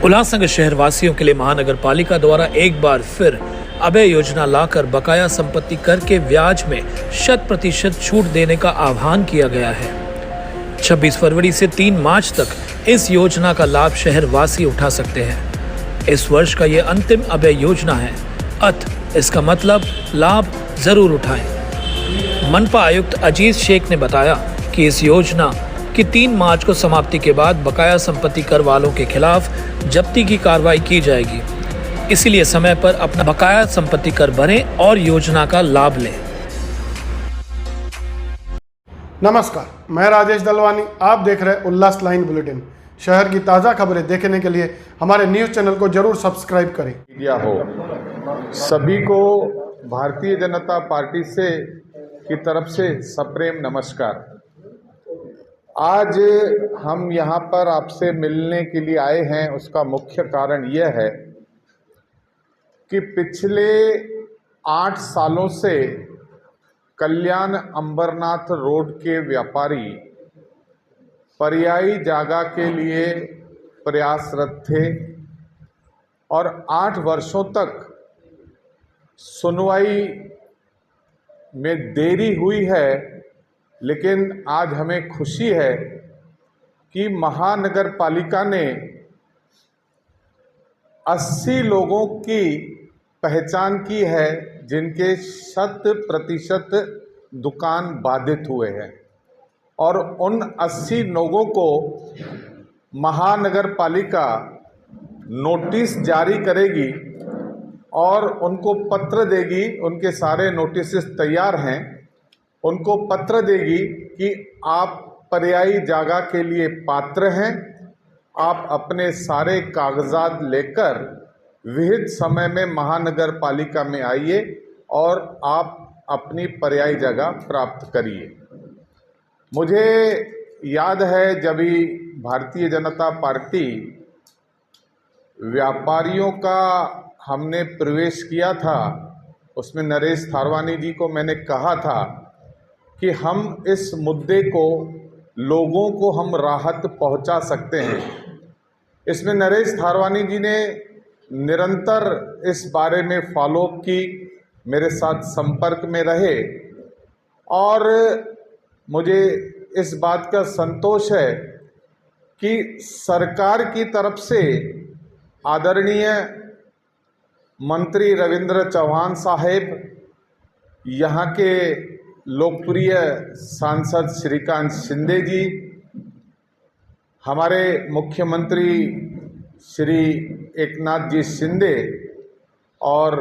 उल्लासनगर शहर वासियों के लिए महानगर पालिका द्वारा एक बार फिर अभय योजना लाकर बकाया संपत्ति कर के ब्याज में 100% छूट देने का आह्वान किया गया है। 26 फरवरी से 3 मार्च तक इस योजना का लाभ शहर वासी उठा सकते हैं। इस वर्ष का ये अंतिम अभय योजना है, अतः इसका मतलब लाभ जरूर उठाएं। मनपा आयुक्त अजीज शेख ने बताया कि इस योजना कि 3 मार्च को समाप्ति के बाद बकाया संपत्ति कर वालों के खिलाफ जब्ती की कार्रवाई की जाएगी, इसीलिए समय पर अपना बकाया संपत्ति कर भरें और योजना का लाभ लें। नमस्कार, मैं राजेश दलवानी, आप देख रहे हैं उल्लास लाइन बुलेटिन। शहर की ताज़ा खबरें देखने के लिए हमारे न्यूज़ चैनल को जरूर सब्सक्राइब करें। मीडिया हो, सभी को भारतीय जनता पार्टी से की तरफ से सप्रेम नमस्कार। आज हम यहाँ पर आपसे मिलने के लिए आए हैं, उसका मुख्य कारण यह है कि पिछले 8 सालों से कल्याण अंबरनाथ रोड के व्यापारी पर्यायी जगह के लिए प्रयासरत थे और 8 वर्षों तक सुनवाई में देरी हुई है, लेकिन आज हमें खुशी है कि महानगर पालिका ने 80 लोगों की पहचान की है जिनके 100% दुकान बाधित हुए हैं और उन 80 लोगों को महानगर पालिका नोटिस जारी करेगी और उनको पत्र देगी। उनके सारे नोटिस तैयार हैं, उनको पत्र देगी कि आप पर्यायी जगह के लिए पात्र हैं, आप अपने सारे कागजात लेकर विहित समय में महानगर पालिका में आइए और आप अपनी पर्यायी जगह प्राप्त करिए। मुझे याद है जब भी भारतीय जनता पार्टी व्यापारियों का हमने प्रवेश किया था, उसमें नरेश थारवानी जी को मैंने कहा था कि हम इस मुद्दे को लोगों को हम राहत पहुंचा सकते हैं। इसमें नरेश थारवानी जी ने निरंतर इस बारे में फॉलोअप की, मेरे साथ संपर्क में रहे और मुझे इस बात का संतोष है कि सरकार की तरफ से आदरणीय मंत्री रविंद्र चौहान साहेब, यहाँ के लोकप्रिय सांसद श्रीकांत शिंदे जी, हमारे मुख्यमंत्री श्री एकनाथ जी शिंदे और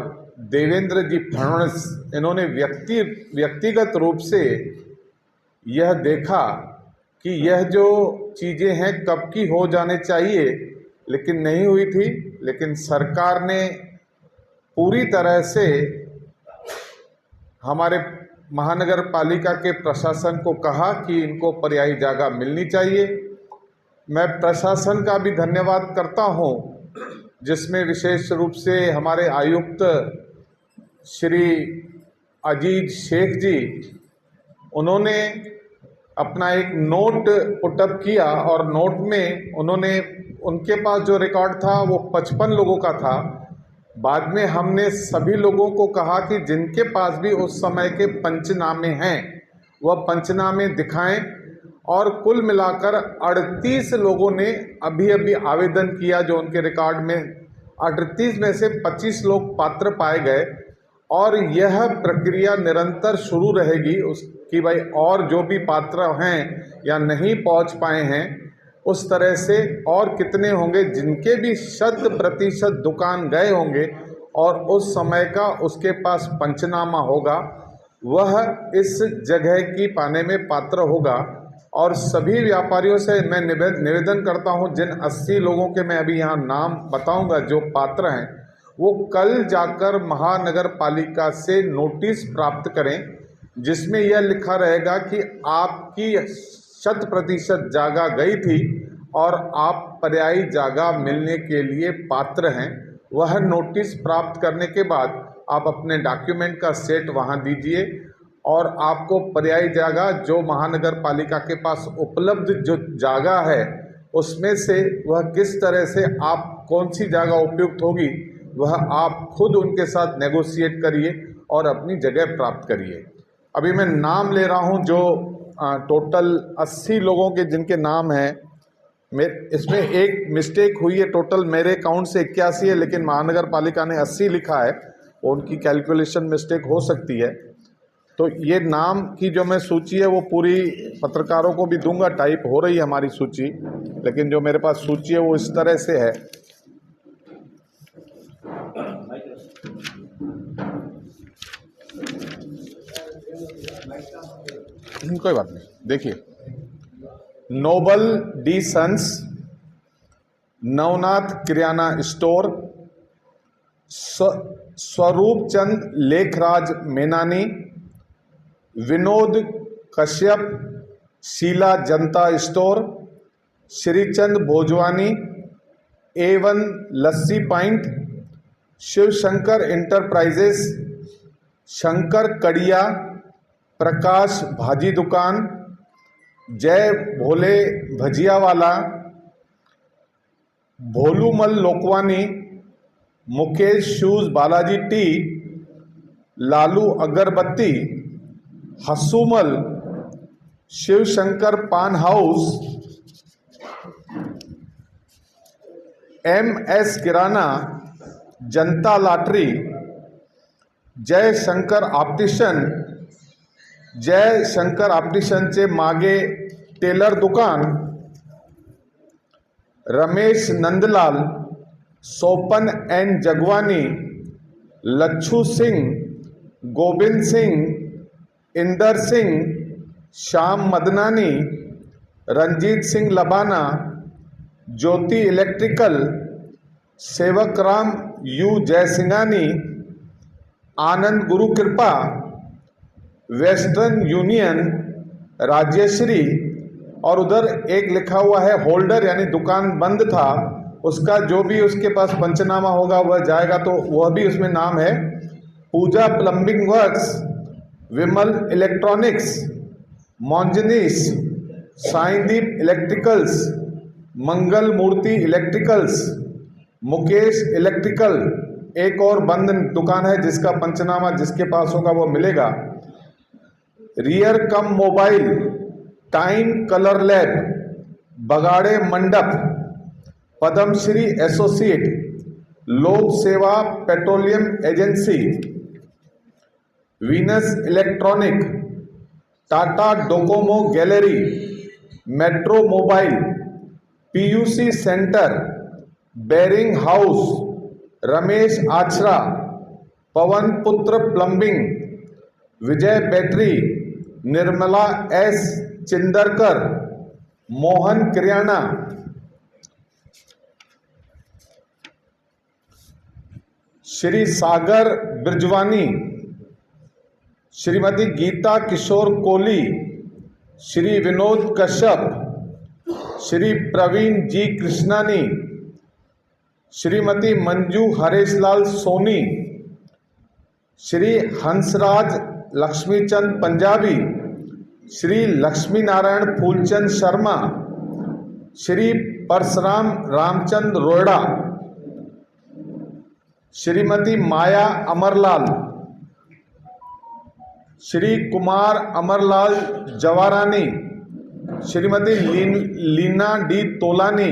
देवेंद्र जी फडणवीस, इन्होंने व्यक्तिगत रूप से यह देखा कि यह जो चीज़ें हैं कब की हो जाने चाहिए, लेकिन नहीं हुई थी। लेकिन सरकार ने पूरी तरह से हमारे महानगर पालिका के प्रशासन को कहा कि इनको पर्यायी जगह मिलनी चाहिए। मैं प्रशासन का भी धन्यवाद करता हूं, जिसमें विशेष रूप से हमारे आयुक्त श्री अजीज शेख जी, उन्होंने अपना एक नोट पुटअप किया और नोट में उन्होंने, उनके पास जो रिकॉर्ड था वो 55 लोगों का था। बाद में हमने सभी लोगों को कहा कि जिनके पास भी उस समय के पंचनामे हैं वह पंचनामे दिखाएं और कुल मिलाकर 38 लोगों ने अभी आवेदन किया जो उनके रिकॉर्ड में 38 में से 25 लोग पात्र पाए गए और यह प्रक्रिया निरंतर शुरू रहेगी उसकी। भाई और जो भी पात्र हैं या नहीं पहुंच पाए हैं, उस तरह से और कितने होंगे जिनके भी 100% दुकान गए होंगे और उस समय का उसके पास पंचनामा होगा, वह इस जगह की पाने में पात्र होगा। और सभी व्यापारियों से मैं निवेदन करता हूं, जिन 80 लोगों के मैं अभी यहाँ नाम बताऊंगा जो पात्र हैं, वो कल जाकर महानगर पालिका से नोटिस प्राप्त करें जिसमें यह लिखा रहेगा कि आपकी 100% जगह गई थी और आप पर्यायी जगह मिलने के लिए पात्र हैं। वह नोटिस प्राप्त करने के बाद आप अपने डॉक्यूमेंट का सेट वहां दीजिए और आपको पर्यायी जगह जो महानगर पालिका के पास उपलब्ध जो जगह है उसमें से वह किस तरह से आप कौन सी जगह उपयुक्त होगी वह आप खुद उनके साथ नेगोशिएट करिए और अपनी जगह प्राप्त करिए। अभी मैं नाम ले रहा हूं जो टोटल 80 लोगों के जिनके नाम हैं। इसमें एक मिस्टेक हुई है, टोटल मेरे अकाउंट से 81 है लेकिन महानगर पालिका ने 80 लिखा है, उनकी कैलकुलेशन मिस्टेक हो सकती है। तो ये नाम की जो मैं सूची है वो पूरी पत्रकारों को भी दूंगा, टाइप हो रही है हमारी सूची, लेकिन जो मेरे पास सूची है वो इस तरह से है। कोई बात नहीं, देखिए, नोबल डी सन्स, नवनाथ किराना स्टोर, स्वरूप चंद लेखराज मेनानी, विनोद कश्यप शीला जनता स्टोर, श्रीचंद भोजवानी, A1 लस्सी पॉइंट, शिव शंकर इंटरप्राइजेस, शंकर कड़िया, प्रकाश भाजी दुकान, जय भोले भजिया वाला, भोलूमल लोकवानी, मुकेश शूज बालाजी टी, लालू अगरबत्ती, हसूमल, शिव शंकर पान हाउस, MS किराना, जनता लॉटरी, जय शंकर ऑप्टिशन, जय शंकर ऑप्टिशनचे मागे टेलर दुकान, रमेश नंदलाल, सोपन एन जगवानी, लच्छू सिंह, गोविंद सिंह, इंदर सिंह, श्याम मदनानी, रंजीत सिंह लबाना, ज्योति इलेक्ट्रिकल, सेवक राम यू जयसिंघानी, आनंद गुरु कृपा, वेस्टर्न यूनियन, राजेश्री, और उधर एक लिखा हुआ है होल्डर, यानी दुकान बंद था उसका जो भी उसके पास पंचनामा होगा वह जाएगा, तो वह भी उसमें नाम है। पूजा प्लम्बिंग वर्क्स, विमल इलेक्ट्रॉनिक्स, मौंजनीस, साईदीप इलेक्ट्रिकल्स, मंगल मूर्ति इलेक्ट्रिकल्स, मुकेश इलेक्ट्रिकल, एक और बंद दुकान है जिसका पंचनामा जिसके पास होगा वो मिलेगा। Rear come mobile, time colour lab, Bagade Mandap, Padmashri associate, Lok Seva petroleum agency, Venus electronic, Tata Docomo gallery, metro mobile, PUC centre, bearing house, Ramesh Achara, Pavan Putra plumbing, Vijay battery, Nirmala S Chindarkar, Mohan Kirana, Shri Sagar Brijwani, Shrimati Geeta Kishore Kohli, Shri Vinod Kashyap, Shri Praveen ji Krishnani, Shrimati Manju Hareshlal Soni, Shri Hansraj Laxmichand Punjabi, Shri Lakshmi Narayan Phoolchand Sharma, Shri Parshuram Ramchand रोड़ा, श्रीमती माया अमरलाल, श्री कुमार अमरलाल जवारानी, श्रीमती लीना डी तोलानी,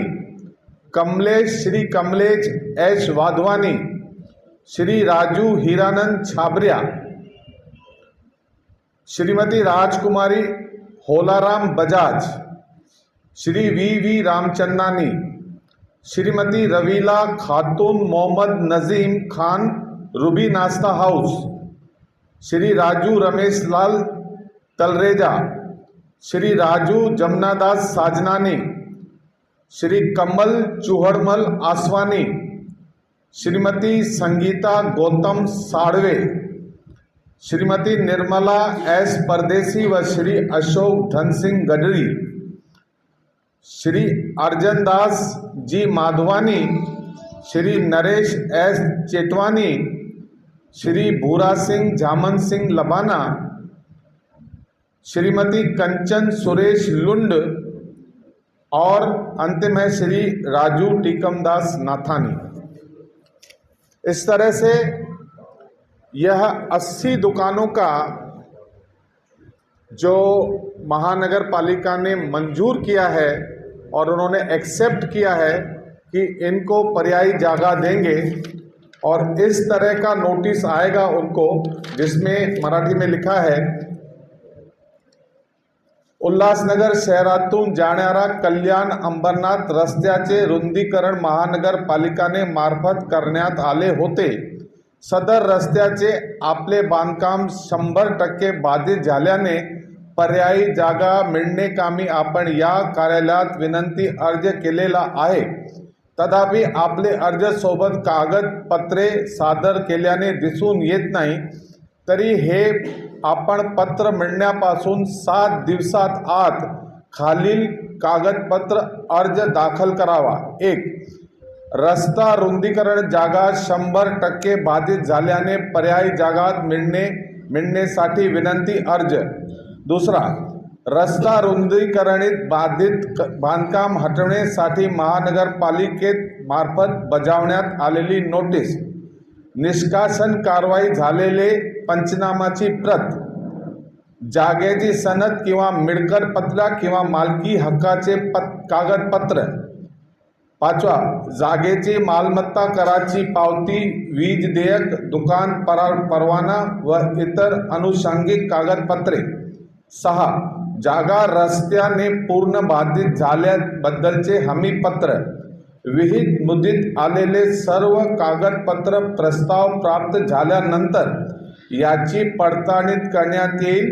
कमलेश श्री कमलेश H वाधवानी, श्री राजू हीरानंद छाबरिया, श्रीमती राजकुमारी होलाराम बजाज, श्री V रामचंदानी, श्रीमती रवीला खातून मोहम्मद नजीम खान रूबी नाश्ता हाउस, श्री राजू रमेश लाल तलरेजा, श्री राजू जमुनादास साजनानी, श्री कमल चूहड़मल आसवानी, श्रीमती संगीता गौतम साड़वे, श्रीमती निर्मला S परदेसी व श्री अशोक धन सिंह गडरी, श्री अर्जन दास जी माधवानी, श्री नरेश S चेटवानी, श्री भूरा सिंह जामन सिंह लबाना, श्रीमती कंचन सुरेश लुंड, और अंतिम है श्री राजू टीकमदास नाथानी। इस तरह से यह 80 दुकानों का जो महानगर पालिका ने मंजूर किया है और उन्होंने एक्सेप्ट किया है कि इनको पर्यायी जगह देंगे, और इस तरह का नोटिस आएगा उनको, जिसमें मराठी में लिखा है, उल्हासनगर शहरातून जाणाऱ्या कल्याण अंबरनाथ रस्त्याचे रुंदीकरण महानगरपालिकाने मार्फत करण्यात आले होते। सदर रस्त्याचे आपले बांधकाम 100% बाधित झाल्याने पर्यायी जागा मिळणेकामी आपण या कार्यालयात विनंती अर्ज केलेला आहे। तथापि आपले अर्ज सोबत कागदपत्रे सादर केल्याने दिसून येत नाही। तरी हे आपण पत्र मिळण्यापासून 7 दिवसात आत खालील कागदपत्र अर्ज दाखल करावा। 1. रस्ता रुंदीकरण जागा 100% बाधित झाल्याने पर्यायी जागा मिळण्यासाठी विनंती अर्ज। 2. रस्ता रुंदीकरणित बाधित बांधकाम हटवण्यासाठी महानगरपालिकेत मार्फत बजावण्यात आलेली नोटीस, निष्कासन कारवाई झालेले पंचनामाची प्रत, जागेची सनद किंवा मिळकत पत्र किंवा मालकी हक्काचे कागदपत्र। 5. जागेची मालमत्ता कराची पावती, वीज देयक, दुकान परवाना व इतर अनुषंगिक कागदपत्रे। 6. जागा रस्त्याने पूर्ण बाधित झाल्याबद्दलचे हमीपत्र, विहित मुदतीत आलेले सर्व कागदपत्र प्रस्ताव प्राप्त झाल्यानंतर याची पडताळणी करण्यात येईल।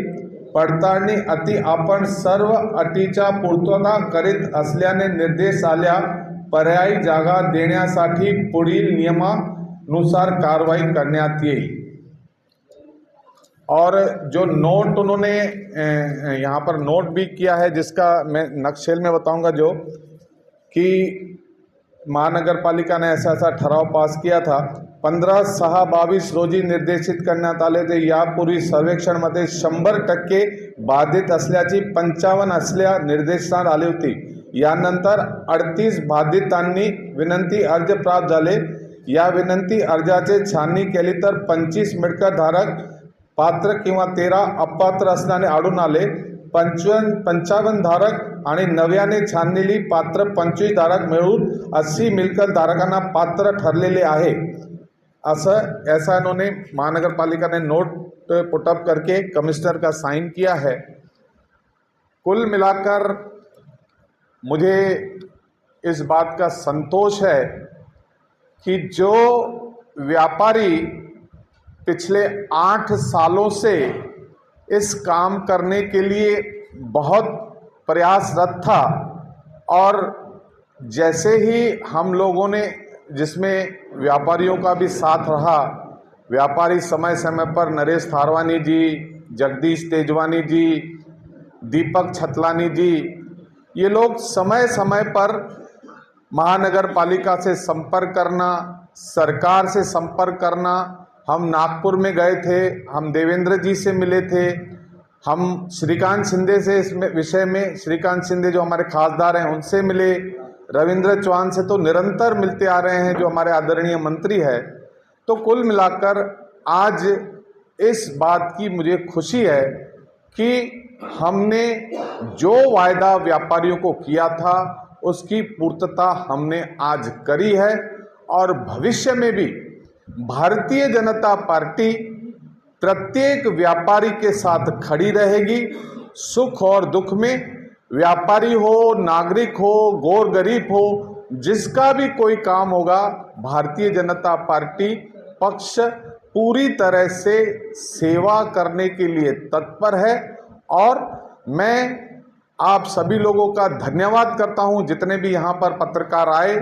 पडताळणी अटी आपण सर्व अटीच्या पूर्तता करीत असल्याने निर्देश आल्या पर्यायी जागा देण्यासाठी पुढील नियमानुसार कारवाई करण्यात येईल। और जो नोट उन्होंने यहाँ पर नोट भी किया है, जिसका मैं नक्शेल में बताऊंगा, जो कि महानगर पालिका ने ऐसा ठराव पास किया था। 15/6/22 रोजी निर्देशित करण्यात आले ते यापूर्वी सर्वेक्षणमध्ये 100% बाधित असल्याची 55 असल्या निर्देशनात आली होती। यानंतर 38 बाधितांनी विनंती अर्ज प्राप्त झाले। या विनंती अर्जाचे छाननी केली तर 25 मिळकतधारक पात्र किंवा 13 अपात्र असल्याने आढळून आले। 55 धारक आणि नव्याने छानलेली पात्र 25 धारक मिळून 80 मिळकतधारकांना पात्र ठरलेले आहे। ऐसा इन्होंने महानगर पालिका ने नोट पुटअप करके कमिश्नर का साइन किया है। कुल मिलाकर मुझे इस बात का संतोष है कि जो व्यापारी पिछले 8 सालों से इस काम करने के लिए बहुत प्रयासरत था, और जैसे ही हम लोगों ने, जिसमें व्यापारियों का भी साथ रहा, व्यापारी समय समय पर नरेश थारवानी जी, जगदीश तेजवानी जी, दीपक छतलानी जी, ये लोग समय समय पर महानगर पालिका से संपर्क करना, सरकार से संपर्क करना। हम नागपुर में गए थे, हम देवेंद्र जी से मिले थे, हम श्रीकांत शिंदे से इस विषय में, श्रीकांत शिंदे जो हमारे खासदार हैं उनसे मिले, रविंद्र चौहान से तो निरंतर मिलते आ रहे हैं जो हमारे आदरणीय मंत्री है। तो कुल मिलाकर आज इस बात की मुझे खुशी है कि हमने जो वायदा व्यापारियों को किया था उसकी पूर्तता हमने आज करी है, और भविष्य में भी भारतीय जनता पार्टी प्रत्येक व्यापारी के साथ खड़ी रहेगी। सुख और दुख में, व्यापारी हो, नागरिक हो, गौर गरीब हो, जिसका भी कोई काम होगा, भारतीय जनता पार्टी पक्ष पूरी तरह से सेवा करने के लिए तत्पर है। और मैं आप सभी लोगों का धन्यवाद करता हूं जितने भी यहाँ पर पत्रकार आए,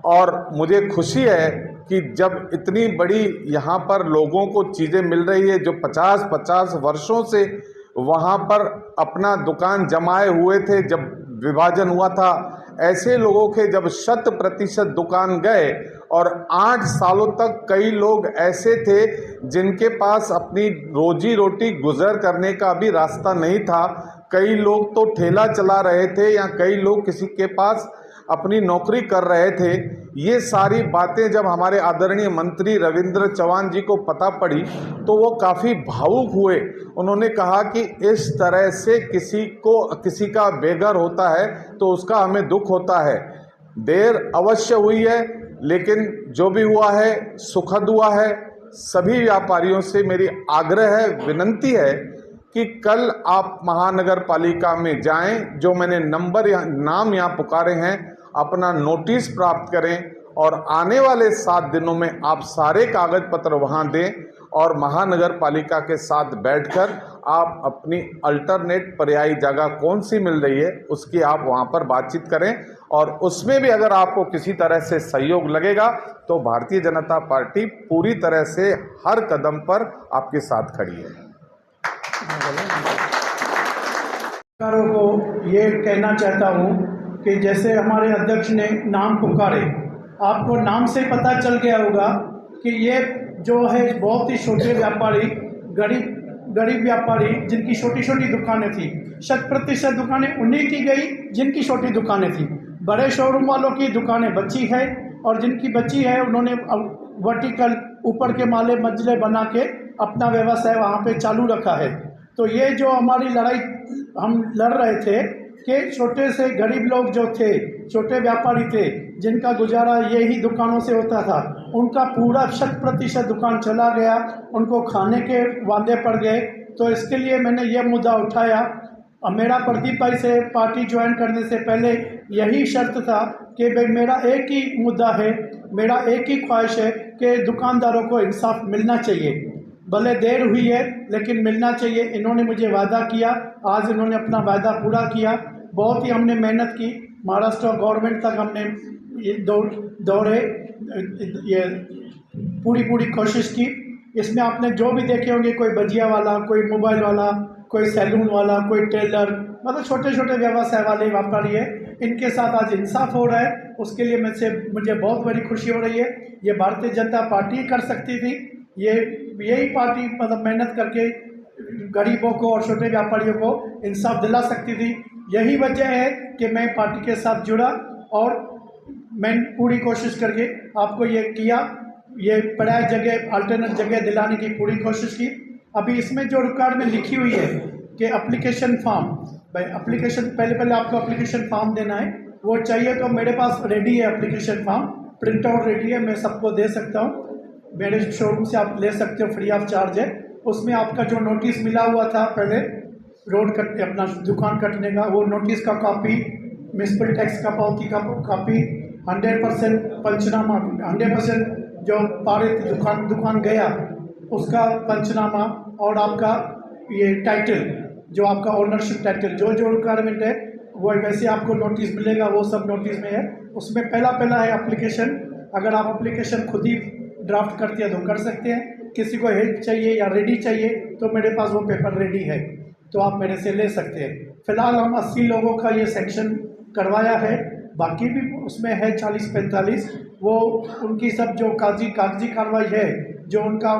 और मुझे खुशी है कि जब इतनी बड़ी यहाँ पर लोगों को चीज़ें मिल रही है, जो 50-50 वर्षों से वहाँ पर अपना दुकान जमाए हुए थे, जब विभाजन हुआ था, ऐसे लोगों के जब 100% दुकान गए, और 8 सालों तक कई लोग ऐसे थे जिनके पास अपनी रोजी रोटी गुजर करने का भी रास्ता नहीं था, कई लोग तो ठेला चला रहे थे या कई लोग किसी के पास अपनी नौकरी कर रहे थे। ये सारी बातें जब हमारे आदरणीय मंत्री रविंद्र चौहान जी को पता पड़ी तो वो काफ़ी भावुक हुए। उन्होंने कहा कि इस तरह से किसी का बेघर होता है तो उसका हमें दुख होता है। देर अवश्य हुई है, लेकिन जो भी हुआ है सुखद हुआ है। सभी व्यापारियों से मेरी आग्रह है, विनंती है कि कल आप महानगर पालिका में जाएं, जो मैंने नाम यहाँ पुकारे हैं, अपना नोटिस प्राप्त करें और आने वाले 7 दिनों में आप सारे कागज पत्र वहाँ दें और महानगर पालिका के साथ बैठकर आप अपनी अल्टरनेट पर्यायी जगह कौन सी मिल रही है उसकी आप वहाँ पर बातचीत करें। और उसमें भी अगर आपको किसी तरह से सहयोग लगेगा तो भारतीय जनता पार्टी पूरी तरह से हर कदम पर आपके साथ खड़ी है। सरकारों को ये कहना चाहता हूँ कि जैसे हमारे अध्यक्ष ने नाम पुकारे, आपको नाम से पता चल गया होगा कि ये जो है बहुत ही छोटे व्यापारी, गरीब व्यापारी जिनकी छोटी छोटी दुकानें थी, 100% दुकानें उन्हीं की गई जिनकी छोटी दुकानें थी। बड़े शोरूम वालों की दुकानें बची है और जिनकी बची है उन्होंने वर्टिकल ऊपर के माले मंजिले बना के अपना व्यवसाय वहाँ पे चालू रखा है। तो ये जो हमारी लड़ाई हम लड़ रहे थे कि छोटे से गरीब लोग जो थे, छोटे व्यापारी थे, जिनका गुजारा यही दुकानों से होता था, उनका पूरा 100% दुकान चला गया, उनको खाने के वादे पड़ गए। तो इसके लिए मैंने ये मुद्दा उठाया। मेरा प्रदीप भाई से पार्टी ज्वाइन करने से पहले यही शर्त था कि भाई मेरा एक ही मुद्दा है, मेरा एक ही ख्वाहिश है कि दुकानदारों को इंसाफ मिलना चाहिए। भले देर हुई है लेकिन मिलना चाहिए। इन्होंने मुझे वादा किया, आज इन्होंने अपना वादा पूरा किया। बहुत ही हमने मेहनत की, महाराष्ट्र गवर्नमेंट तक हमने ये दौड़े, ये पूरी कोशिश की। इसमें आपने जो भी देखे होंगे, कोई भजिया वाला, कोई मोबाइल वाला, कोई सैलून वाला, कोई टेलर, मतलब छोटे छोटे व्यवसाय वाले व्यापारी है, इनके साथ आज इंसाफ हो रहा है। उसके लिए मुझे बहुत बड़ी खुशी हो रही है। ये भारतीय जनता पार्टी कर सकती थी, यही पार्टी मतलब मेहनत करके गरीबों को और छोटे व्यापारियों को इंसाफ दिला सकती थी। यही वजह है कि मैं पार्टी के साथ जुड़ा और मैं पूरी कोशिश करके आपको ये किया, ये पर्याय जगह, अल्टरनेट जगह दिलाने की पूरी कोशिश की। अभी इसमें जो रिकॉर्ड में लिखी हुई है कि एप्लीकेशन फॉर्म, भाई एप्लीकेशन पहले आपको एप्लीकेशन फॉर्म देना है, वो चाहिए तो मेरे पास रेडी है application form, print out ready है, मैं सबको दे सकता हूँ। मेरे शोरूम से आप ले सकते हो, फ्री ऑफ चार्ज है। उसमें आपका जो नोटिस मिला हुआ था पहले रोड कट अपना दुकान कटने का, वो नोटिस का कॉपी, म्युनिसिपल टैक्स का पावती का कॉपी, 100% पंचनामा, 100% जो पारित दुकान गया उसका पंचनामा, और आपका ये टाइटल, जो आपका ओनरशिप टाइटल, जो रिक्वायरमेंट है वो वैसे आपको नोटिस मिलेगा, वो सब नोटिस में है। उसमें पहला है एप्लीकेशन। अगर आप एप्लीकेशन खुद ही ड्राफ्ट करते हैं तो कर सकते हैं। किसी को हेल्प चाहिए या रेडी चाहिए तो मेरे पास वो पेपर रेडी है, तो आप मेरे से ले सकते हैं। फिलहाल हम 80 लोगों का ये सेक्शन करवाया है, बाकी भी उसमें है 40-45, वो उनकी सब जो कागजी कार्रवाई है, जो उनका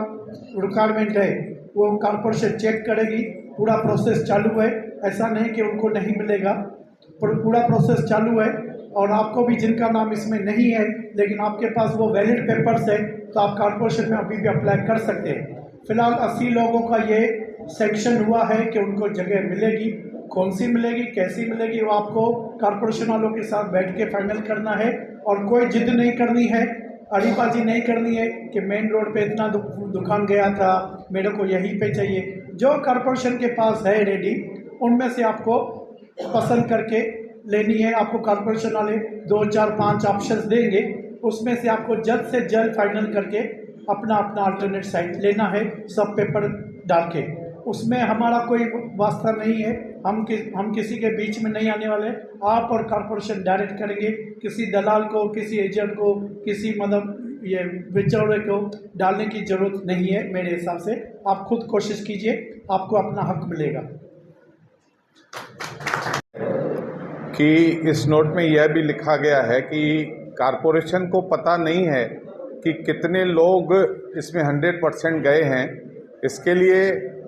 रिक्वायरमेंट है, वो कॉर्पोरेशन चेक करेगी। पूरा प्रोसेस चालू है, ऐसा नहीं कि उनको नहीं मिलेगा, पूरा प्रोसेस चालू है। और आपको भी जिनका नाम इसमें नहीं है लेकिन आपके पास वो वैलिड पेपर्स है, तो आप कॉर्पोरेशन में अभी भी अप्लाई कर सकते हैं। फिलहाल 80 लोगों का ये सेक्शन हुआ है कि उनको जगह मिलेगी। कौन सी मिलेगी, कैसी मिलेगी, वो आपको कॉर्पोरेशन वालों के साथ बैठ के फाइनल करना है। और कोई जिद नहीं करनी है, अड़ीबाजी नहीं करनी है कि मेन रोड पे इतना दुकान गया था, मेरे को यहीं पे चाहिए। जो कॉर्पोरेशन के पास है रेडी, उनमें से आपको पसंद करके लेनी है। आपको कॉर्पोरेशन वाले 2, 4, 5 ऑप्शंस देंगे, उसमें से आपको जल्द से जल्द फाइनल करके अपना अल्टरनेट साइट लेना है, सब पेपर डाल के। उसमें हमारा कोई वास्ता नहीं है, हम किसी के बीच में नहीं आने वाले। आप और कॉर्पोरेशन डायरेक्ट करेंगे, किसी दलाल को, किसी एजेंट को, किसी मतलब ये बिचौले को डालने की ज़रूरत नहीं है। मेरे हिसाब से आप खुद कोशिश कीजिए, आपको अपना हक मिलेगा। कि इस नोट में यह भी लिखा गया है कि कॉरपोरेशन को पता नहीं है कि कितने लोग इसमें 100% गए हैं। इसके लिए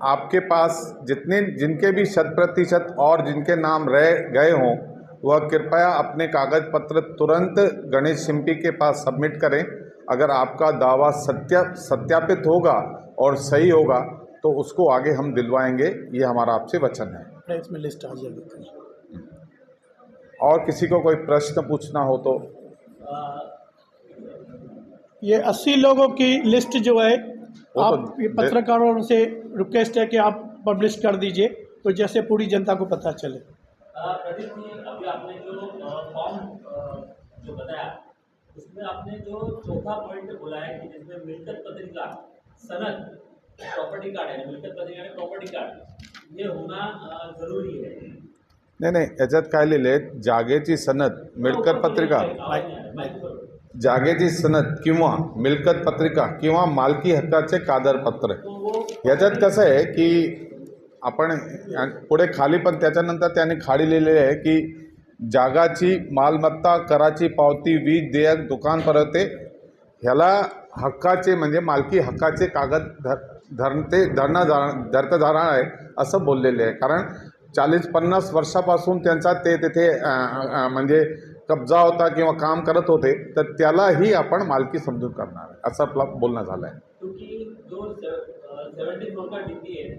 आपके पास जिनके भी 100% और जिनके नाम रह गए हों वह कृपया अपने कागज पत्र तुरंत गणेश शिंपी के पास सबमिट करें। अगर आपका दावा सत्यापित होगा और सही होगा तो उसको आगे हम दिलवाएंगे, ये हमारा आपसे वचन है। इसमें लिस्ट आ जाएगी। और किसी को कोई प्रश्न पूछना हो तो ये 80 लोगों की लिस्ट जो है वो आप तो ये पत्रकारों से रिक्वेस्ट है कि आप पब्लिश कर दीजिए, तो जैसे पूरी जनता को पता चले। प्रदीप जी, अभी आपने जो फॉर्म जो बताया उसमें आपने जो चौथा पॉइंट बोला है कि जिसमें मिलकत पत्रिका, सनद, प्रॉपर्टी कार्ड है, मिलकत पत्रिका यानी प्रॉपर्टी कार्ड, ये होना जरूरी है। नाही याच्यात काय लिहिले, जागेची सनद, मिळकत पत्रिका, जागेची सनद किंवा मिळकत पत्रिका किंवा मालकी हक्काचे कागदपत्र। याच्यात कसं आहे की आपण पुढे खाली पण त्याच्यानंतर त्याने खाली लिहिलेले आहे की जागाची मालमत्ता, कराची पावती, वीज देयक, दुकान परवते ह्याला हक्काचे म्हणजे मालकी हक्काचे कागद धरता जाणार आहे असं बोललेले आहे। कारण 40-50 वर्षापासून त्यांचा ते तिथे म्हणजे कब्जा होता किंवा काम करत होते, तर त्यालाही आपण मालकी समजून करणार आहे असं आपलं बोलणं झालं आहे। क्योंकि जो 70 फ्लोर का डीपी है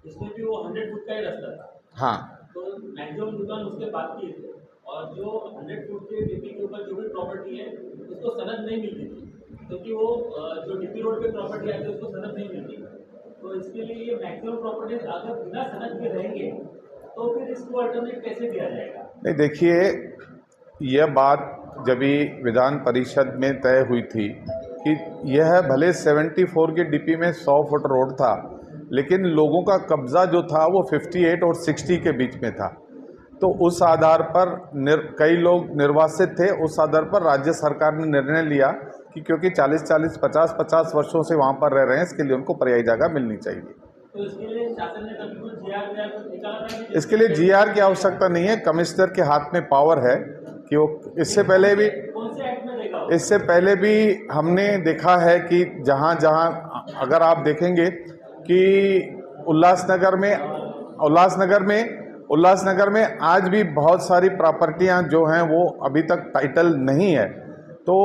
इसमें भी वो 100 फुट का ही रास्ता था। हाँ, तो मैक्सिमम दुकान उसके बाद की थे और जो 100 फुट के डीपी के ऊपर जो भी प्रॉपर्टी है उसको सनद नहीं मिलती थी, क्योंकि वो जो डीपी रोड पे प्रॉपर्टी आती है उसको सनद नहीं मिलती। तो इसके लिए ये मैक्सिमम प्रॉपर्टी अगर बिना सनद के रहेंगे तो फिर इसको अल्टरनेट कैसे दिया जाएगा? नहीं देखिए, यह बात जब विधान परिषद में तय हुई थी कि यह भले 74 के डीपी में 100 फुट रोड था, लेकिन लोगों का कब्ज़ा जो था वो 58 और 60 के बीच में था। तो उस आधार पर कई लोग निर्वासित थे। उस आधार पर राज्य सरकार ने निर्णय लिया कि क्योंकि 40-40, 50-50 वर्षों से वहाँ पर रह रहे हैं, इसके लिए उनको पर्यायी जगह मिलनी चाहिए। तो इसके लिए शासन ने कभी कुछ जीआर निकाला था? इसके लिए जीआर की आवश्यकता नहीं है, कमिश्नर के हाथ में पावर है कि वो इससे पहले भी कौन से एक्ट में देगा? इससे पहले भी हमने देखा है कि जहाँ जहाँ अगर आप देखेंगे कि उल्लासनगर में आज भी बहुत सारी प्रॉपर्टियां जो हैं वो अभी तक टाइटल नहीं है। तो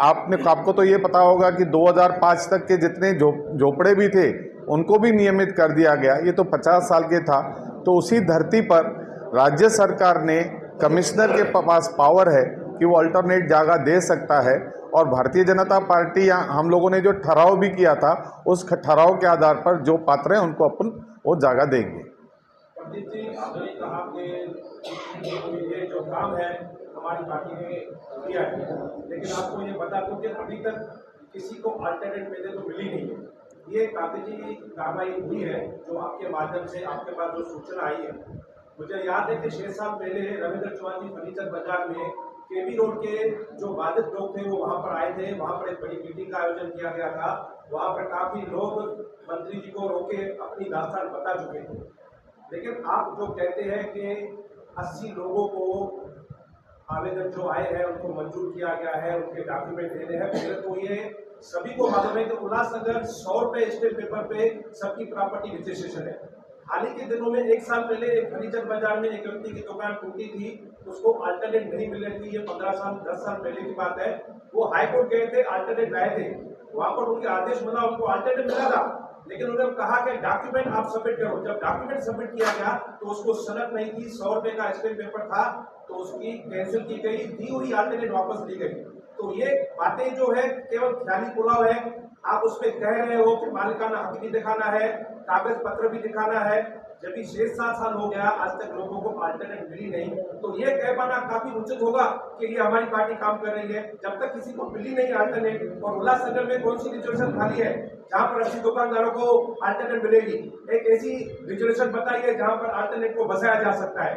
आपको तो ये पता होगा कि 2005 तक के जितने झोपड़े भी थे उनको भी नियमित कर दिया गया। ये तो 50 साल के था। तो उसी धरती पर राज्य सरकार ने कमिश्नर के पास पावर है कि वो अल्टरनेट जगह दे सकता है, और भारतीय जनता पार्टी या हम लोगों ने जो ठहराव भी किया था उस ठहराव के आधार पर जो पात्र हैं उनको अपन वो जगह देंगे। पंडित जी, आपने कहा कि ये जो काम है हमारी पार्टी ने किया है, लेकिन आपको ये बता दूं कि अभी तक किसी को अल्टरनेट पहले तो मिली नहीं है। ये कागजी कार्रवाई हुई है जो आपके माध्यम से आपके पास जो सूचना आई है। मुझे याद है कि 6 साल पहले रविंद्र चौहान फर्नीचर बाजार में केबी रोड के जो बाधित लोग थे वो वहाँ पर आए थे। वहाँ पर एक बड़ी मीटिंग का आयोजन किया गया था। वहाँ पर काफ़ी लोग मंत्री जी को रोके अपनी दास्तान बता चुके थे। लेकिन आप जो कहते हैं कि 80 लोगों को आवेदन जो आए हैं उनको मंजूर किया गया है, उनके डॉक्यूमेंट देने हैं। पहले तो ये सभी को मालूम है कि उल्लासनगर 100 रुपये स्टेट पेपर पे सबकी प्रॉपर्टी रजिस्ट्रेशन है। हाल ही के दिनों में 1 साल पहले एक फर्नीचर बाजार में एक व्यक्ति की दुकान टूटी थी, उसको अल्टरनेट नहीं मिल रही थी। ये 10 साल पहले की बात है। वो हाईकोर्ट गए थे, अल्टरनेट लाए थे, वहां पर उनके आदेश बना, उनको अल्टरनेट मिला था, लेकिन उन्होंने कहा कि डॉक्यूमेंट आप सबमिट करो। जब डॉक्यूमेंट सबमिट किया गया तो उसको सनद नहीं थी, 100 रुपये का स्टैम्प पेपर था, तो उसकी कैंसिल की गई, दी हुई अल्टरनेट वापस ली गई। तो ये बातें जो है केवल ख्याली पुलाव है। आप उसमें कह रहे हो कि मालिकाना हक भी दिखाना है, कागज पत्र भी दिखाना है। जब भी 6-7 साल हो गया आज तक लोगों को अल्टरनेट मिली नहीं, तो ये कह पाना काफी उचित होगा कि ये हमारी पार्टी काम कर रही है। जब तक किसी को मिली नहीं अल्टरनेट, और उल्लासनगर में कौन सी रिजर्वेशन खाली है जहाँ पर 80 दुकानदारों को अल्टरनेट मिलेगी? एक ऐसी रिजर्वेशन बताइए जहाँ पर अल्टरनेट को बसाया जा सकता है।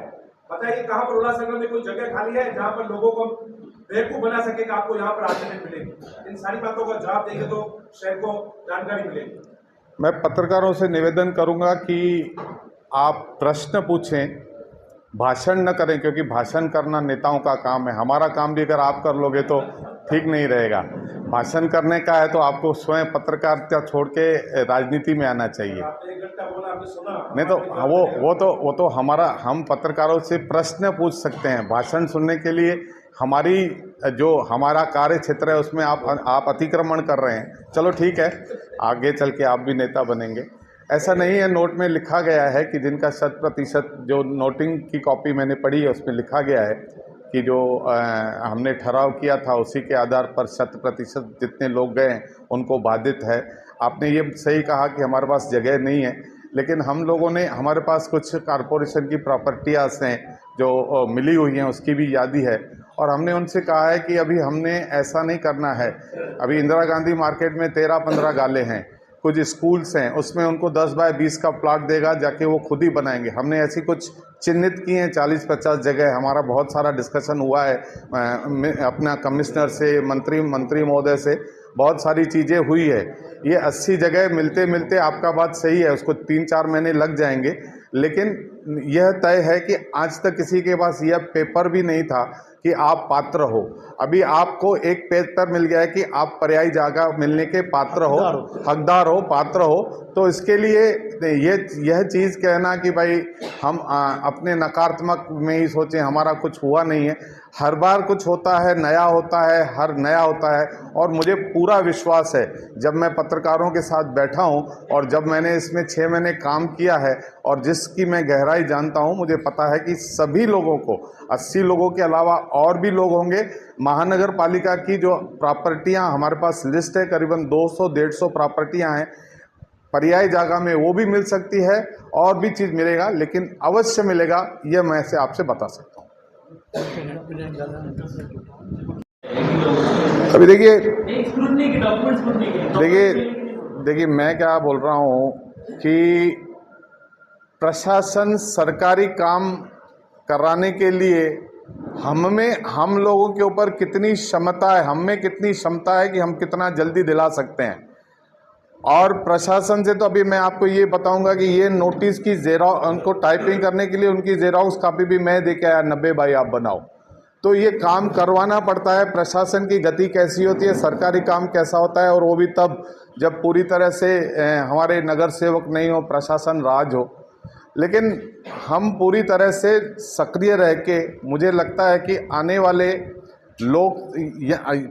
बताइए कहाँ पर उल्लासनगर में कोई जगह खाली है जहाँ पर लोगों को बेवकूफ बना सकेगा आपको यहाँ पर अल्टरनेट मिलेगी? इन सारी बातों का जवाब देंगे तो शहर को जानकारी मिलेगी। मैं पत्रकारों से निवेदन करूंगा कि आप प्रश्न पूछें, भाषण न करें, क्योंकि भाषण करना नेताओं का काम है। हमारा काम भी अगर आप कर लोगे तो ठीक नहीं रहेगा। भाषण करने का है तो आपको स्वयं पत्रकारिता छोड़ के राजनीति में आना चाहिए। आपने 1 घंटा बोला, आपने सुना नहीं तो वो तो हमारा, हम पत्रकारों से प्रश्न पूछ सकते हैं। भाषण सुनने के लिए हमारी जो हमारा कार्य क्षेत्र है उसमें आप अतिक्रमण कर रहे हैं। चलो ठीक है, आगे चल के आप भी नेता बनेंगे। ऐसा नहीं है। नोट में लिखा गया है कि जिनका 100%, जो नोटिंग की कॉपी मैंने पढ़ी है उसमें लिखा गया है कि जो हमने ठहराव किया था उसी के आधार पर 100% जितने लोग गए उनको बाधित है। आपने ये सही कहा कि हमारे पास जगह नहीं है, लेकिन हम लोगों ने, हमारे पास कुछ कारपोरेशन की प्रॉपर्टियाँ हैं जो मिली हुई हैं, उसकी भी यादी है। और हमने उनसे कहा है कि अभी हमने ऐसा नहीं करना है। अभी इंदिरा गांधी मार्केट में 13-15 गाले हैं, कुछ स्कूल्स हैं, उसमें उनको 10 बाय 20 का प्लॉट देगा, जाके वो खुद ही बनाएंगे। हमने ऐसी कुछ चिन्हित की हैं 40-50 जगह। हमारा बहुत सारा डिस्कशन हुआ है अपना कमिश्नर से, मंत्री महोदय से, बहुत सारी चीज़ें हुई है। ये 80 जगह मिलते मिलते, आपका बात सही है, उसको 3-4 महीने लग जाएंगे, लेकिन यह तय है कि आज तक किसी के पास यह पेपर भी नहीं था कि आप पात्र हो। अभी आपको एक पेपर मिल गया है कि आप पर्यायी जगह मिलने के पात्र हो, हकदार हो, पात्र हो। तो इसके लिए यह चीज़ कहना कि भाई हम अपने नकारात्मक में ही सोचें, हमारा कुछ हुआ नहीं है। हर बार कुछ होता है, नया होता है, हर नया होता है। और मुझे पूरा विश्वास है, जब मैं पत्रकारों के साथ बैठा हूं और जब मैंने इसमें 6 महीने काम किया है और जिसकी मैं गहराई जानता हूं, मुझे पता है कि सभी लोगों को, 80 लोगों के अलावा और भी लोग होंगे। महानगर पालिका की जो प्रॉपर्टियां हमारे पास लिस्ट है, करीबन 200-150 प्रॉपर्टियां हैं। पर्यायी जगह में वो भी मिल सकती है और भी चीज़ मिलेगा, लेकिन अवश्य मिलेगा, यह मैं से आपसे बता सकता हूँ। अभी देखिए मैं क्या बोल रहा हूँ कि प्रशासन सरकारी काम कराने के लिए हम लोगों के ऊपर कितनी क्षमता है, हम में कितनी क्षमता है कि हम कितना जल्दी दिला सकते हैं। और प्रशासन से तो अभी मैं आपको ये बताऊंगा कि ये नोटिस की जेरॉक्स, उनको टाइपिंग करने के लिए उनकी जेरॉक्स कॉपी भी मैं दे के आया, 90 बाई आप बनाओ। तो ये काम करवाना पड़ता है। प्रशासन की गति कैसी होती है, सरकारी काम कैसा होता है, और वो भी तब जब पूरी तरह से हमारे नगर सेवक नहीं हो, प्रशासन राज हो। लेकिन हम पूरी तरह से सक्रिय रह के, मुझे लगता है कि आने वाले लोग,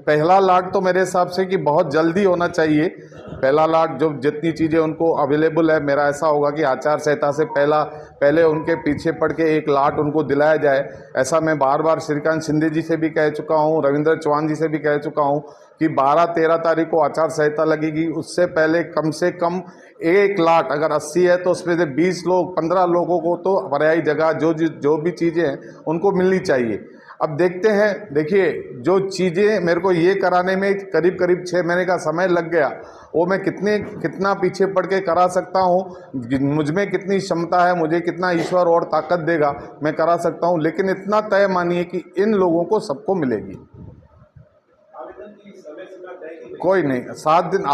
पहला लाट तो मेरे हिसाब से कि बहुत जल्दी होना चाहिए। पहला लाट जो जितनी चीज़ें उनको अवेलेबल है, मेरा ऐसा होगा कि आचार संहिता से पहले उनके पीछे पड़ के एक लाट उनको दिलाया जाए। ऐसा मैं बार बार श्रीकांत शिंदे जी से भी कह चुका हूँ, रविंद्र चौहान जी से भी कह चुका हूँ कि 12-13 तारीख को आचार संहिता लगेगी, उससे पहले कम से कम एक लाट, अगर 80 है तो उसमें से 20 लोग, 15 लोगों को तो पर्यायी जगह जो भी चीज़ें हैं उनको मिलनी चाहिए। अब देखते हैं, देखिए जो चीज़ें मेरे को ये कराने में करीब 6 महीने का समय लग गया, वो मैं कितना पीछे पड़ के करा सकता हूँ, मुझ में कितनी क्षमता है, मुझे कितना ईश्वर और ताकत देगा, मैं करा सकता हूँ। लेकिन इतना तय मानिए कि इन लोगों को सबको मिलेगी। कोई नहीं, 7 दिन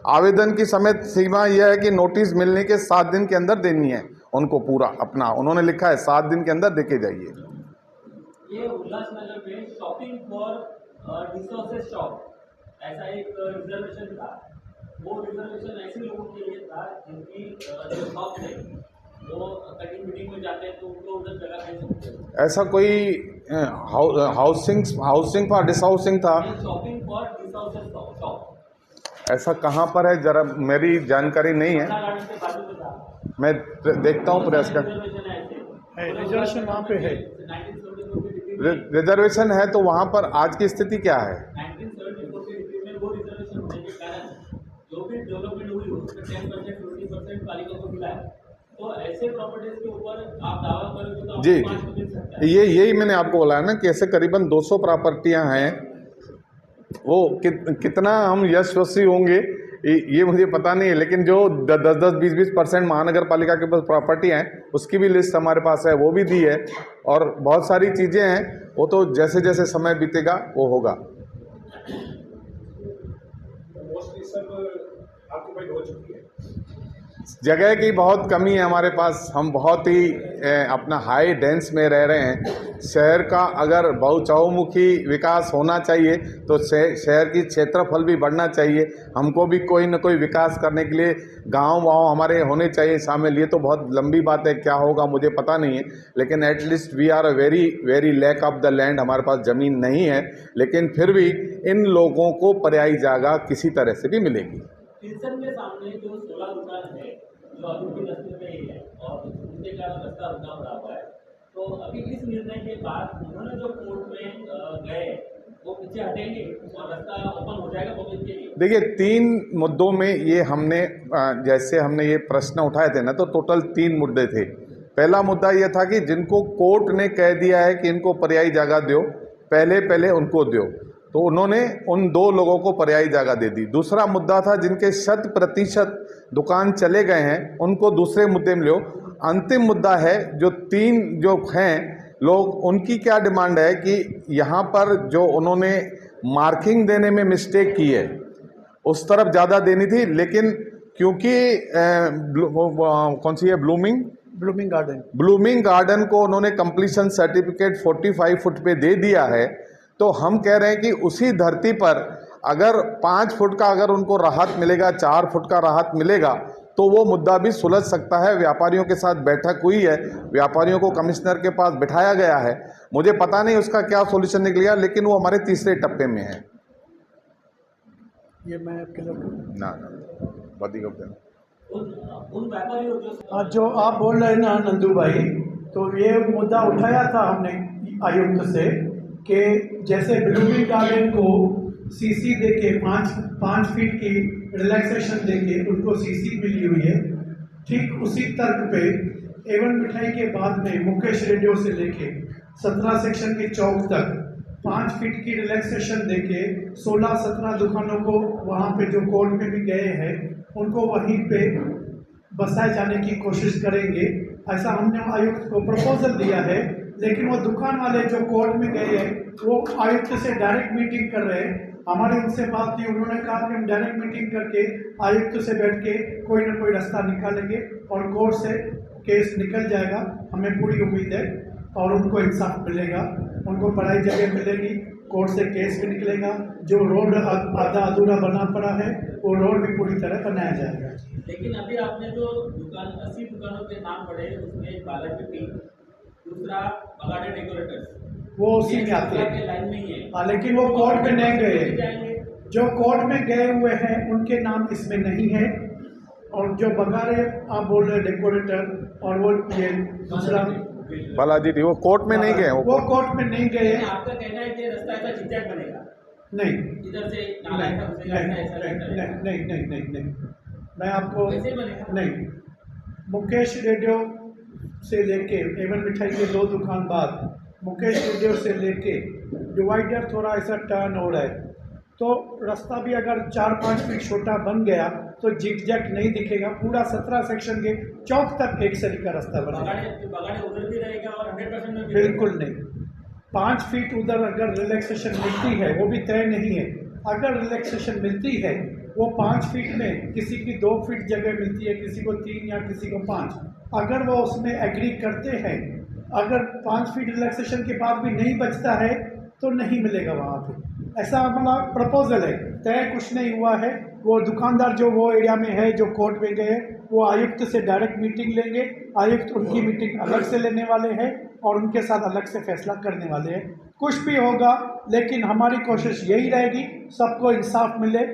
आवेदन की समय सीमा यह है कि नोटिस मिलने के 7 दिन के अंदर देनी है उनको पूरा अपना, उन्होंने लिखा है 7 दिन के अंदर देके जाइए। ये उल्लासनगर में शॉपिंग फॉर रिसोर्सेज शॉप, ऐसा एक रिजर्वेशन था। वो रिजर्वेशन ऐसे लोगों के लिए था जिनकी जो शॉप है वो कटिंग मीटिंग में जाते हैं तो उनको उधर जगह नहीं सकते। ऐसा कोई हाउसिंग फॉर डिसहाउसिंग था, शॉपिंग फॉर डिसहाउसेज शॉप ऐसा कहाँ पर है, जरा मेरी जानकारी नहीं है, मैं देखता हूँ प्रयास कर। रिजर्वेशन वहाँ पे है, रिजर्वेशन है तो वहाँ पर आज की स्थिति क्या है? 1974 के रिपोर्ट में वो रिजर्वेशन होने के कारण जो भी डेवलपमेंट हुई उसका 10% 20% पालिका को मिला है। तो ऐसे प्रॉपर्टीज के ऊपर आप दावा करोगे तो जी, आपको 5 मिल सकता है। यही मैंने आपको बोला है ना कि ऐसे करीबन 200 प्रॉपर्टियाँ हैं। वो कितना हम यशस्वी होंगे ये मुझे पता नहीं है, लेकिन जो 10-20% महानगर पालिका के पास प्रॉपर्टी हैं उसकी भी लिस्ट हमारे पास है, वो भी दी है। और बहुत सारी चीज़ें हैं, वो तो जैसे जैसे समय बीतेगा वो होगा। मोस्टली सब ऑक्यूपाइड हो चुकी है। जगह की बहुत कमी है हमारे पास। हम बहुत ही अपना हाई डेंस में रह रहे हैं। शहर का अगर बहुचहुमुखी विकास होना चाहिए तो शहर की क्षेत्रफल भी बढ़ना चाहिए। हमको भी कोई न कोई विकास करने के लिए गांव हमारे होने चाहिए शामिल। ये तो बहुत लंबी बात है, क्या होगा मुझे पता नहीं है, लेकिन at least we are a very very lack of the land. हमारे पास ज़मीन नहीं है, लेकिन फिर भी इन लोगों को पर्यायी जगह किसी तरह से भी मिलेगी। स्टेशन के सामने जो 16 दुकान है जो अभी भी रास्ते में ही है और उनके कारण रास्ता रुका पड़ा हुआ है, तो अभी इस निर्णय के बाद उन्होंने जो कोर्ट में गए वो पीछे हटेंगे और रास्ता ओपन हो जाएगा पब्लिक के लिए। देखिए, 3 मुद्दों में ये हमने जैसे हमने ये प्रश्न उठाए थे ना, तो टोटल 3 मुद्दे थे। पहला मुद्दा ये था कि जिनको कोर्ट ने कह दिया है कि इनको पर्यायी जगह दो, पहले उनको दो, तो उन्होंने उन 2 लोगों को पर्यायी जगह दे दी। दूसरा मुद्दा था जिनके 100% दुकान चले गए हैं उनको दूसरे मुद्दे में लो। अंतिम मुद्दा है जो 3 जो हैं लोग, उनकी क्या डिमांड है कि यहाँ पर जो उन्होंने मार्किंग देने में मिस्टेक की है उस तरफ ज़्यादा देनी थी, लेकिन क्योंकि कौन सी है ब्लूमिंग गार्डन को उन्होंने कंप्लीशन सर्टिफिकेट 45 फुट पे दे दिया है, तो हम कह रहे हैं कि उसी धरती पर अगर 5 फुट का अगर उनको राहत मिलेगा, 4 फुट का राहत मिलेगा, तो वो मुद्दा भी सुलझ सकता है। व्यापारियों के साथ बैठक हुई है, व्यापारियों को कमिश्नर के पास बिठाया गया है। मुझे पता नहीं उसका क्या सॉल्यूशन निकलेगा, लेकिन वो हमारे तीसरे टप्पे में है। ये मैं ना उन व्यापारियों जो आप बोल रहे हैं ना नंदू भाई, तो ये मुद्दा उठाया था हमने आयुक्त से कि जैसे ब्लूमिंग गार्डन को सीसी देके 5 फीट की रिलैक्सेशन देके उनको सीसी मिली हुई है, ठीक उसी तर्क पे एवन मिठाई के बाद में मुकेश रेडियो से लेके 17 सेक्शन के चौक तक 5 फीट की रिलैक्सेशन देके 16-17 दुकानों को वहाँ पे जो कोर्ट में भी गए हैं उनको वहीं पे बसाए जाने की कोशिश करेंगे। ऐसा हमने आयुक्त को प्रपोजल दिया है, लेकिन वो दुकान वाले जो कोर्ट में गए हैं वो आयुक्त से डायरेक्ट मीटिंग कर रहे हैं। हमारी उनसे बात की, उन्होंने कहा कि हम डायरेक्ट मीटिंग करके आयुक्त से बैठ के कोई ना कोई रास्ता निकालेंगे और कोर्ट से केस निकल जाएगा। हमें पूरी उम्मीद है और उनको इंसाफ मिलेगा, उनको पढ़ाई जगह मिलेगी, कोर्ट से केस भी निकलेगा। जो रोड आधा अधूरा बना पड़ा है वो रोड भी पूरी तरह बनाया जाएगा। लेकिन अभी आपने जो 80 दुकानों के नाम पढ़े उसमें बालाजी टी, दूसरा बगाड़े डेकोरेटर्स, वो उसी में आते हैं लाइन में ही है। हाँ, लेकिन वो कोर्ट में नहीं गए। जो कोर्ट में गए हुए हैं उनके नाम इसमें नहीं है, और जो बगाड़े आप बोल रहे डेकोरेटर और वो ये दूसरा बालाजी थी, वो कोर्ट में नहीं गए। वो कोर्ट में नहीं गए। आपका कहना है कि रास्ता ऐसा चिंता बनेगा? नहीं, इधर से नाला ऐसा नहीं, मैं आपको नहीं, मुकेश रेडियो से लेके एवन मिठाई के 2 दुकान बाद मुकेश रेडियो से लेके डिवाइडर थोड़ा ऐसा टर्न हो रहा है, तो रास्ता भी अगर 4-5 फीट छोटा बन गया तो जिग-जैग नहीं दिखेगा। पूरा 17 सेक्शन के चौक तक एक सरी का रास्ता बनेगा। बगाड़े उधर भी रहेगा और 100% में बिल्कुल नहीं। 5 फीट उधर अगर रिलैक्सेशन मिलती है, वो भी तय नहीं है, अगर रिलैक्सेशन मिलती है वो 5 फीट में किसी की 2 फीट जगह मिलती है, किसी को 3 या किसी को 5, अगर वो उसमें एग्री करते हैं, अगर 5 फीट रिलैक्सेशन के बाद भी नहीं बचता है तो नहीं मिलेगा वहाँ पे। ऐसा हमारा प्रपोजल है, तय कुछ नहीं हुआ है। वो दुकानदार जो वो एरिया में है जो कोर्ट में गए वो आयुक्त से डायरेक्ट मीटिंग लेंगे, आयुक्त उनकी मीटिंग अलग से लेने वाले हैं और उनके साथ अलग से फैसला करने वाले हैं। कुछ भी होगा, लेकिन हमारी कोशिश यही रहेगी सबको इंसाफ मिले,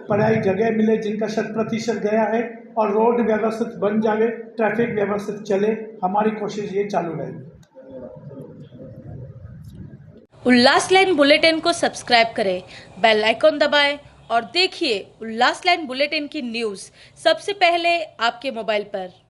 पर्यायी जगह मिले जिनका 100% गया है, और रोड व्यवस्थित बन जाए, ट्रैफिक व्यवस्थित चले। हमारी कोशिश ये चालू रहेगी। उल्लास लाइन बुलेटिन को सब्सक्राइब करें, बेल आइकॉन दबाएं और देखिए उल्लास लाइन बुलेटिन की न्यूज़ सबसे पहले आपके मोबाइल पर।